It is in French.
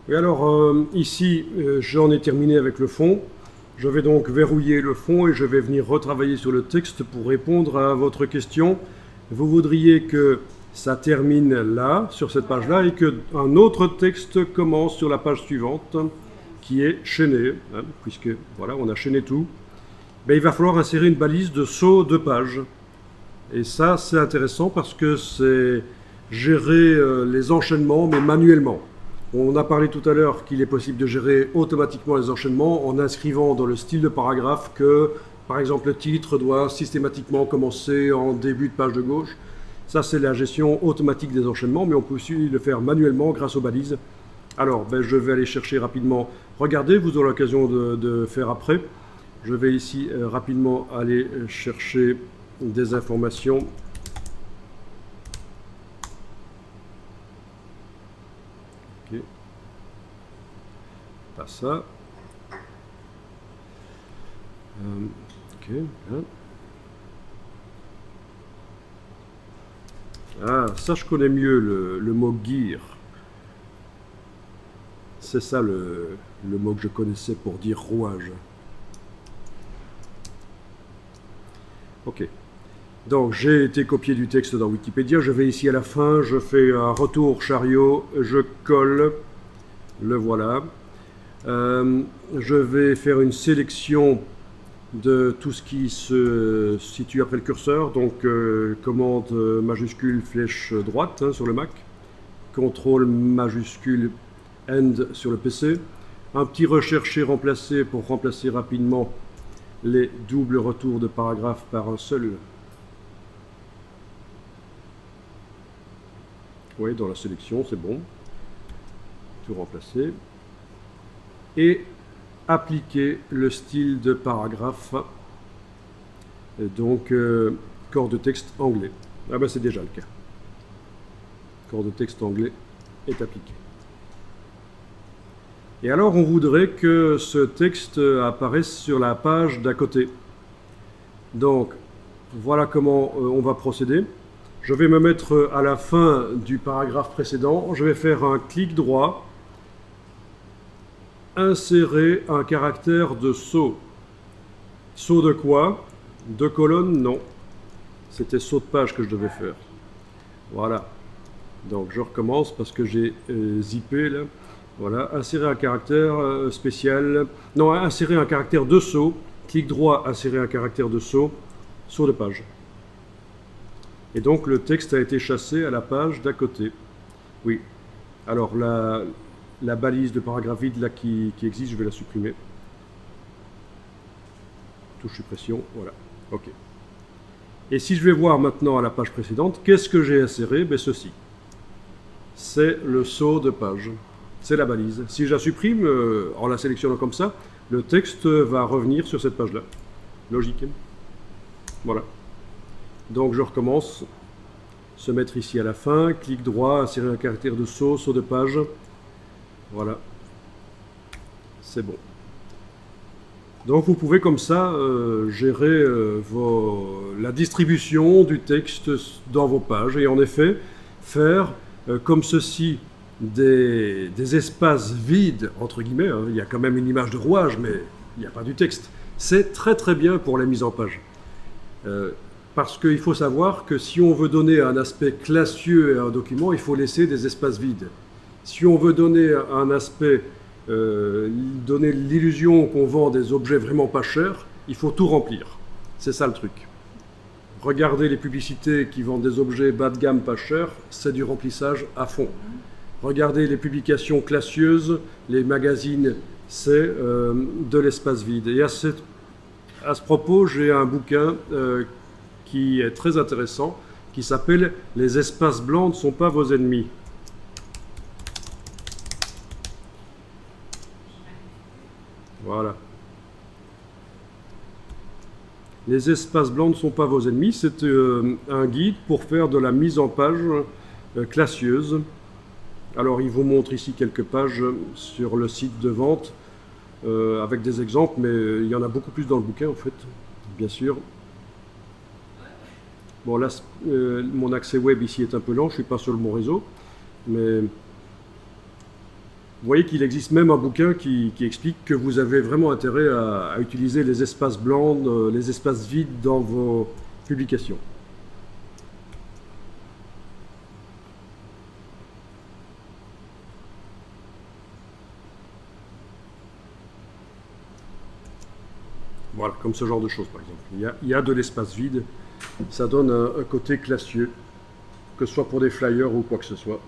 Et alors, ici, j'en ai terminé avec le fond. Je vais donc verrouiller le fond et je vais venir retravailler sur le texte pour répondre à votre question. Vous voudriez que ça termine là, sur cette page-là, et qu'un autre texte commence sur la page suivante, qui est chaîné, hein, puisque voilà, on a chaîné tout. Ben, il va falloir insérer une balise de saut de page. Et ça, c'est intéressant parce que c'est gérer les enchaînements, mais manuellement. On a parlé tout à l'heure qu'il est possible de gérer automatiquement les enchaînements en inscrivant dans le style de paragraphe que, par exemple, le titre doit systématiquement commencer en début de page de gauche. Ça, c'est la gestion automatique des enchaînements, mais on peut aussi le faire manuellement grâce aux balises. Alors, ben, je vais aller chercher rapidement. Regardez, vous aurez l'occasion de faire après. Je vais ici rapidement aller chercher des informations. Ok. Pas ça. Ok. Hein. Ah, ça je connais mieux le mot gear. C'est ça le mot que je connaissais pour dire rouage. Ok. Donc j'ai été copié du texte dans Wikipédia. Je vais ici à la fin, je fais un retour chariot, je colle, le voilà. Je vais faire une sélection de tout ce qui se situe après le curseur, donc commande majuscule flèche droite hein, sur le Mac, contrôle majuscule end sur le PC, un petit rechercher remplacer pour remplacer rapidement les doubles retours de paragraphe par un seul. Oui, dans la sélection, c'est bon. Tout remplacer. Et appliquer le style de paragraphe. Et donc, corps de texte anglais. Ah ben c'est déjà le cas. Corps de texte anglais est appliqué. Et alors, on voudrait que ce texte apparaisse sur la page d'à côté. Donc, voilà comment on va procéder. Je vais me mettre à la fin du paragraphe précédent. Je vais faire un clic droit. Insérer un caractère de saut. Saut de quoi? De colonne? Non. C'était saut de page que je devais faire. Voilà. Donc, je recommence parce que j'ai zippé là. Voilà, insérer un caractère spécial. Non, insérer un caractère de saut. Clic droit, insérer un caractère de saut. Saut de page. Et donc le texte a été chassé à la page d'à côté. Oui. Alors la balise de paragraphe vide là qui existe, je vais la supprimer. Touche suppression, voilà. OK. Et si je vais voir maintenant à la page précédente, qu'est-ce que j'ai inséré? Ben ceci. C'est le saut de page. C'est la balise. Si je la supprime en la sélectionnant comme ça, le texte va revenir sur cette page-là. Logique. Voilà. Donc je recommence. Se mettre ici à la fin. Clic droit, insérer un caractère de saut, saut de page. Voilà. C'est bon. Donc vous pouvez comme ça gérer la distribution du texte dans vos pages. Et en effet, faire comme ceci des espaces vides, entre guillemets, hein. Il y a quand même une image de rouage, mais il n'y a pas du texte. C'est très très bien pour la mise en page. Parce qu'il faut savoir que si on veut donner un aspect classieux à un document, il faut laisser des espaces vides. Si on veut donner un aspect, donner l'illusion qu'on vend des objets vraiment pas chers, il faut tout remplir. C'est ça le truc. Regardez les publicités qui vendent des objets bas de gamme pas chers, c'est du remplissage à fond. Regardez les publications classieuses, les magazines, c'est de l'espace vide. Et à ce propos, j'ai un bouquin qui est très intéressant, qui s'appelle « Les espaces blancs ne sont pas vos ennemis ». Voilà. Les espaces blancs ne sont pas vos ennemis. C'est un guide pour faire de la mise en page classieuse. Alors, il vous montre ici quelques pages sur le site de vente avec des exemples, mais il y en a beaucoup plus dans le bouquin, en fait, bien sûr. Bon, là, mon accès web ici est un peu lent, je ne suis pas sur le bon réseau, mais Vous voyez qu'il existe même un bouquin qui explique que vous avez vraiment intérêt à utiliser les espaces blancs, les espaces vides dans vos publications. Voilà, comme ce genre de choses par exemple. Il y a de l'espace vide, ça donne un côté classieux, que ce soit pour des flyers ou quoi que ce soit.